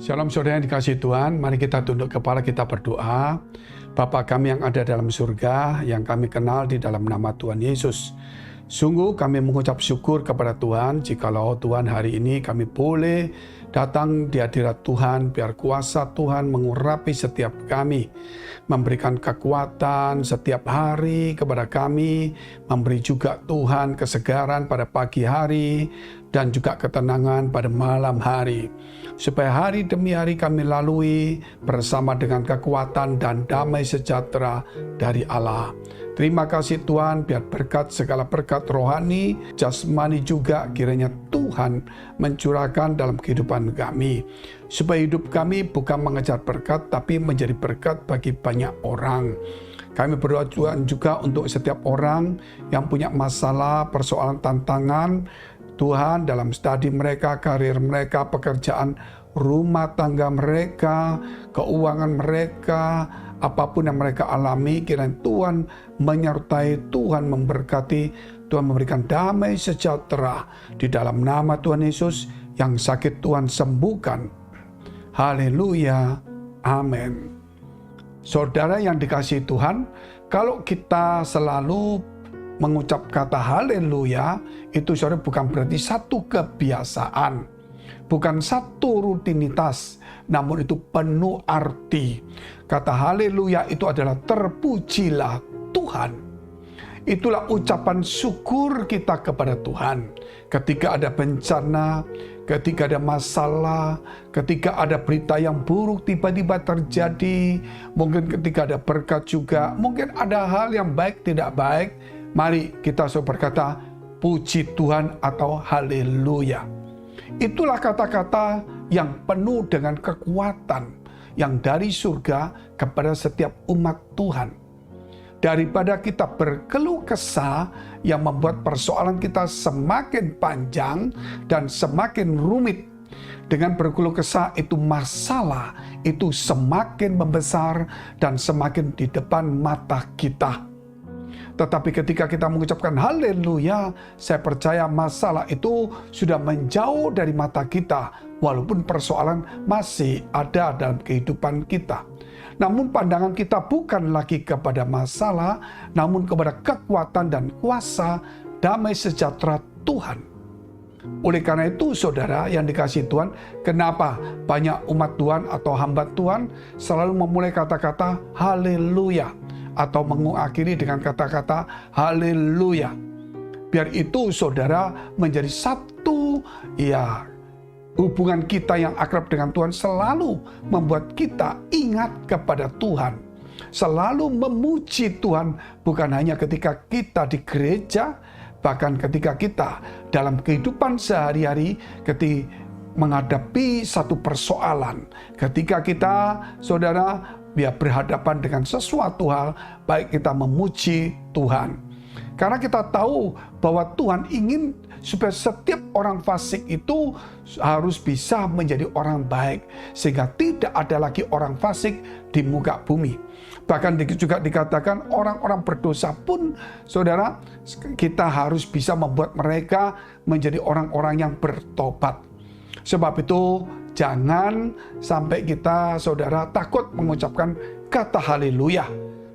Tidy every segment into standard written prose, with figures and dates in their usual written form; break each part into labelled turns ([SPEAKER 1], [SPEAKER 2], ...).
[SPEAKER 1] Shalom saudara yang dikasihi Tuhan, mari kita tunduk kepala, kita berdoa. Bapa kami yang ada dalam surga, yang kami kenal di dalam nama Tuhan Yesus. Sungguh kami mengucap syukur kepada Tuhan, jikalau Tuhan hari ini kami boleh datang di hadirat Tuhan, biar kuasa Tuhan mengurapi setiap kami, memberikan kekuatan setiap hari kepada kami, memberi juga Tuhan kesegaran pada pagi hari, dan juga ketenangan pada malam hari. Supaya hari demi hari kami lalui bersama dengan kekuatan dan damai sejahtera dari Allah. Terima kasih Tuhan, biar berkat segala berkat rohani, jasmani juga kiranya Tuhan mencurahkan dalam kehidupan kami. Supaya hidup kami bukan mengejar berkat, tapi menjadi berkat bagi banyak orang. Kami berdoa Tuhan juga untuk setiap orang yang punya masalah, persoalan, tantangan, Tuhan dalam studi mereka, karir mereka, pekerjaan, rumah tangga mereka, keuangan mereka, apapun yang mereka alami, kiranya Tuhan menyertai, Tuhan memberkati, Tuhan memberikan damai sejahtera di dalam nama Tuhan Yesus. Yang sakit Tuhan sembuhkan. Haleluya, amin. Saudara yang dikasihi Tuhan, kalau kita selalu mengucap kata haleluya, itu saudara bukan berarti satu kebiasaan, bukan satu rutinitas, namun itu penuh arti. Kata haleluya itu adalah terpujilah Tuhan. Itulah ucapan syukur kita kepada Tuhan. Ketika ada bencana, ketika ada masalah, ketika ada berita yang buruk tiba-tiba terjadi, mungkin ketika ada berkat juga, mungkin ada hal yang baik tidak baik, mari kita berkata, puji Tuhan atau haleluya. Itulah kata-kata yang penuh dengan kekuatan yang dari surga kepada setiap umat Tuhan. Daripada kita berkeluh kesah yang membuat persoalan kita semakin panjang dan semakin rumit. Dengan berkeluh kesah itu masalah itu semakin membesar dan semakin di depan mata kita. Tetapi ketika kita mengucapkan haleluya, saya percaya masalah itu sudah menjauh dari mata kita, walaupun persoalan masih ada dalam kehidupan kita. Namun pandangan kita bukan lagi kepada masalah, namun kepada kekuatan dan kuasa damai sejahtera Tuhan. Oleh karena itu saudara yang dikasihi Tuhan, kenapa banyak umat Tuhan atau hamba Tuhan selalu memulai kata-kata haleluya, atau mengakhiri dengan kata-kata haleluya. Biar itu saudara menjadi satu hubungan kita yang akrab dengan Tuhan selalu membuat kita ingat kepada Tuhan. Selalu memuji Tuhan bukan hanya ketika kita di gereja, bahkan ketika kita dalam kehidupan sehari-hari, ketika menghadapi satu persoalan, ketika kita saudara berhadapan dengan sesuatu hal, baik kita memuji Tuhan. Karena kita tahu bahwa Tuhan ingin supaya setiap orang fasik itu harus bisa menjadi orang baik, sehingga tidak ada lagi orang fasik di muka bumi. Bahkan juga dikatakan orang-orang berdosa pun, saudara, kita harus bisa membuat mereka menjadi orang-orang yang bertobat. Sebab itu jangan sampai kita, saudara, takut mengucapkan kata haleluya.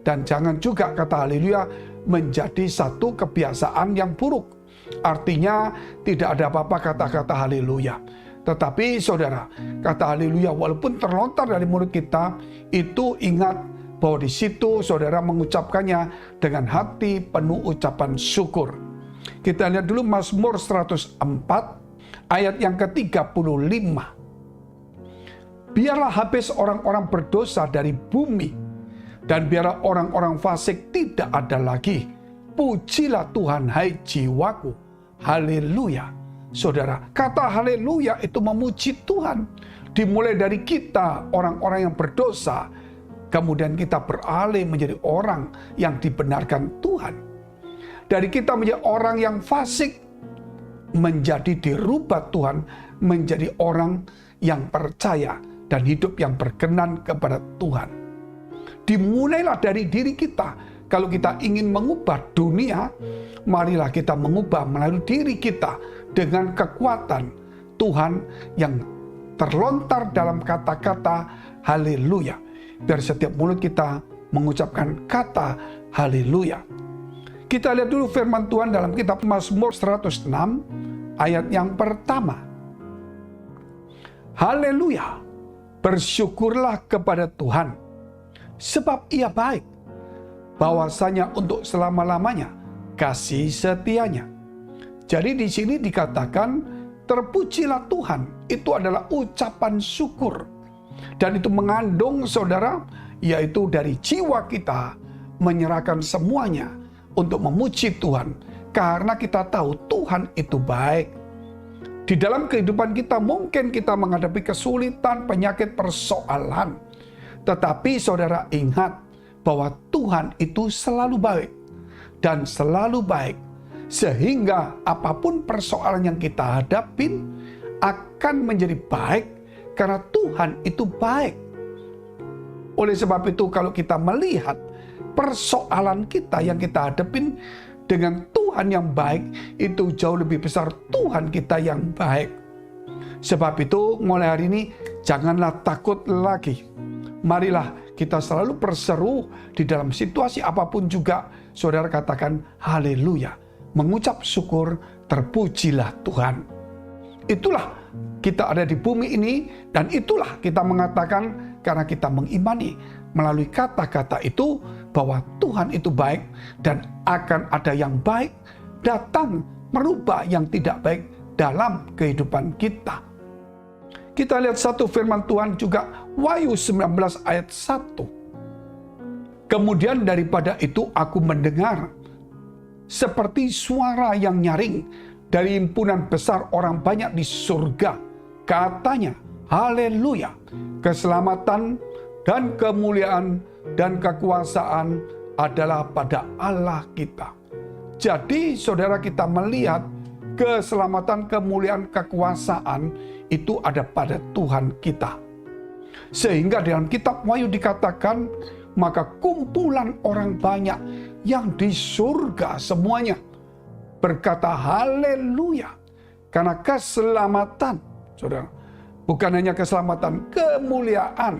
[SPEAKER 1] Dan jangan juga kata haleluya menjadi satu kebiasaan yang buruk. Artinya tidak ada apa-apa kata-kata haleluya. Tetapi saudara, kata haleluya walaupun terlontar dari mulut kita, itu ingat bahwa di situ saudara mengucapkannya dengan hati penuh ucapan syukur. Kita lihat dulu Mazmur 104 ayat yang ke-35. Biarlah habis orang-orang berdosa dari bumi, dan biarlah orang-orang fasik tidak ada lagi. Pujilah Tuhan, hai jiwaku. Haleluya. Saudara, kata haleluya itu memuji Tuhan. Dimulai dari kita, orang-orang yang berdosa, kemudian kita beralih menjadi orang yang dibenarkan Tuhan. Dari kita menjadi orang yang fasik, menjadi dirubah Tuhan, menjadi orang yang percaya dan hidup yang berkenan kepada Tuhan. Dimulailah dari diri kita. Kalau kita ingin mengubah dunia, marilah kita mengubah melalui diri kita dengan kekuatan Tuhan yang terlontar dalam kata-kata haleluya. Biar setiap mulut kita mengucapkan kata haleluya. Kita lihat dulu firman Tuhan dalam kitab Mazmur 106 ayat yang pertama. Haleluya, bersyukurlah kepada Tuhan, sebab Ia baik, bahwasanya untuk selama-lamanya kasih setianya. Jadi di sini dikatakan terpujilah Tuhan, itu adalah ucapan syukur. Dan itu mengandung, saudara, yaitu dari jiwa kita menyerahkan semuanya untuk memuji Tuhan. Karena kita tahu Tuhan itu baik. Di dalam kehidupan kita mungkin kita menghadapi kesulitan, penyakit, persoalan. Tetapi saudara ingat bahwa Tuhan itu selalu baik. Dan selalu baik. Sehingga apapun persoalan yang kita hadapin akan menjadi baik karena Tuhan itu baik. Oleh sebab itu kalau kita melihat persoalan kita yang kita hadapin dengan Tuhan yang baik, itu jauh lebih besar Tuhan kita yang baik. Sebab itu mulai hari ini janganlah takut lagi. Marilah kita selalu berseru di dalam situasi apapun juga. Saudara katakan haleluya. Mengucap syukur, terpujilah Tuhan. Itulah kita ada di bumi ini, dan itulah kita mengatakan karena kita mengimani melalui kata-kata itu bahwa Tuhan itu baik dan akan ada yang baik datang merubah yang tidak baik dalam kehidupan kita. Kita lihat satu firman Tuhan juga, Wahyu 19 ayat 1. Kemudian daripada itu aku mendengar seperti suara yang nyaring dari himpunan besar orang banyak di surga. Katanya, haleluya, keselamatan dan kemuliaan dan kekuasaan adalah pada Allah kita. Jadi saudara, kita melihat keselamatan, kemuliaan, kekuasaan itu ada pada Tuhan kita. Sehingga dalam kitab Wahyu dikatakan, maka kumpulan orang banyak yang di surga semuanya berkata haleluya. Karena keselamatan, saudara, bukan hanya keselamatan, kemuliaan.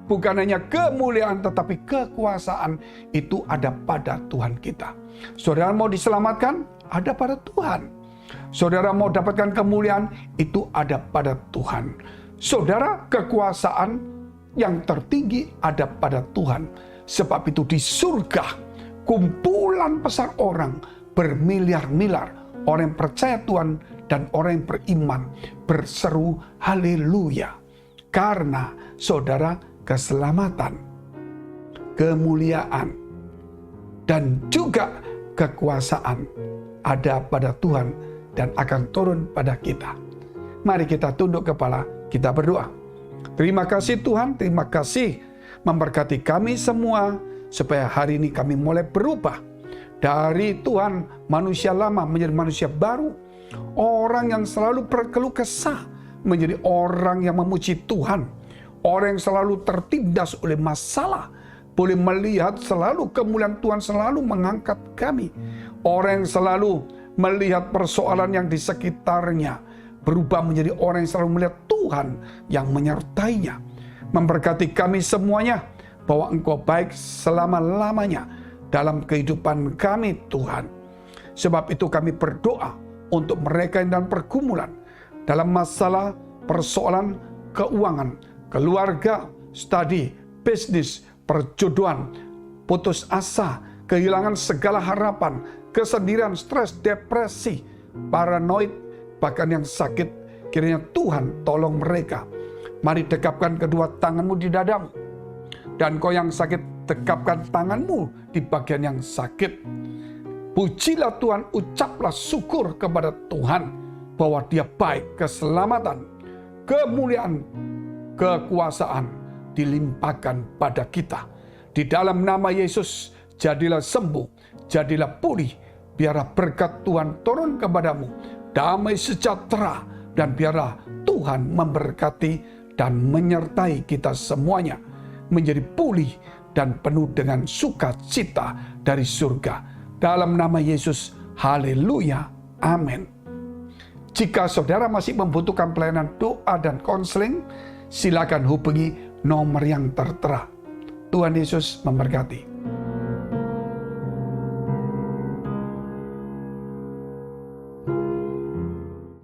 [SPEAKER 1] Bukan hanya kemuliaan tetapi kekuasaan itu ada pada Tuhan kita. Saudara mau diselamatkan? Ada pada Tuhan. Saudara mau dapatkan kemuliaan? Itu ada pada Tuhan. Saudara, kekuasaan yang tertinggi ada pada Tuhan. Sebab itu di surga kumpulan besar orang bermiliar-miliar, orang yang percaya Tuhan dan orang yang beriman berseru haleluya. Karena saudara, keselamatan, kemuliaan, dan juga kekuasaan ada pada Tuhan dan akan turun pada kita. Mari kita tunduk kepala, kita berdoa. Terima kasih Tuhan, terima kasih memberkati kami semua supaya hari ini kami mulai berubah dari Tuhan manusia lama menjadi manusia baru. Orang yang selalu berkeluh kesah menjadi orang yang memuji Tuhan. Orang yang selalu tertindas oleh masalah boleh melihat selalu kemuliaan Tuhan selalu mengangkat kami. Orang yang selalu melihat persoalan yang di sekitarnya berubah menjadi orang yang selalu melihat Tuhan yang menyertainya. Memberkati kami semuanya bahwa Engkau baik selama-lamanya dalam kehidupan kami Tuhan. Sebab itu kami berdoa untuk mereka yang dalam pergumulan, dalam masalah persoalan keuangan, keluarga, studi, bisnis, perjodohan, putus asa, kehilangan segala harapan, kesendirian, stres, depresi, paranoid, bahkan yang sakit, kiranya Tuhan tolong mereka. Mari dekapkan kedua tanganmu di dadamu. Dan kau yang sakit, dekapkan tanganmu di bagian yang sakit. Pujilah Tuhan, ucaplah syukur kepada Tuhan bahwa Dia baik, keselamatan, kemuliaan, kekuasaan dilimpahkan pada kita. Di dalam nama Yesus, jadilah sembuh, jadilah pulih. Biarlah berkat Tuhan turun kepadamu, damai sejahtera, dan biarlah Tuhan memberkati dan menyertai kita semuanya menjadi pulih dan penuh dengan sukacita dari surga. Dalam nama Yesus, haleluya, amin. Jika saudara masih membutuhkan pelayanan doa dan konseling, silakan hubungi nomor yang tertera. Tuhan Yesus memberkati.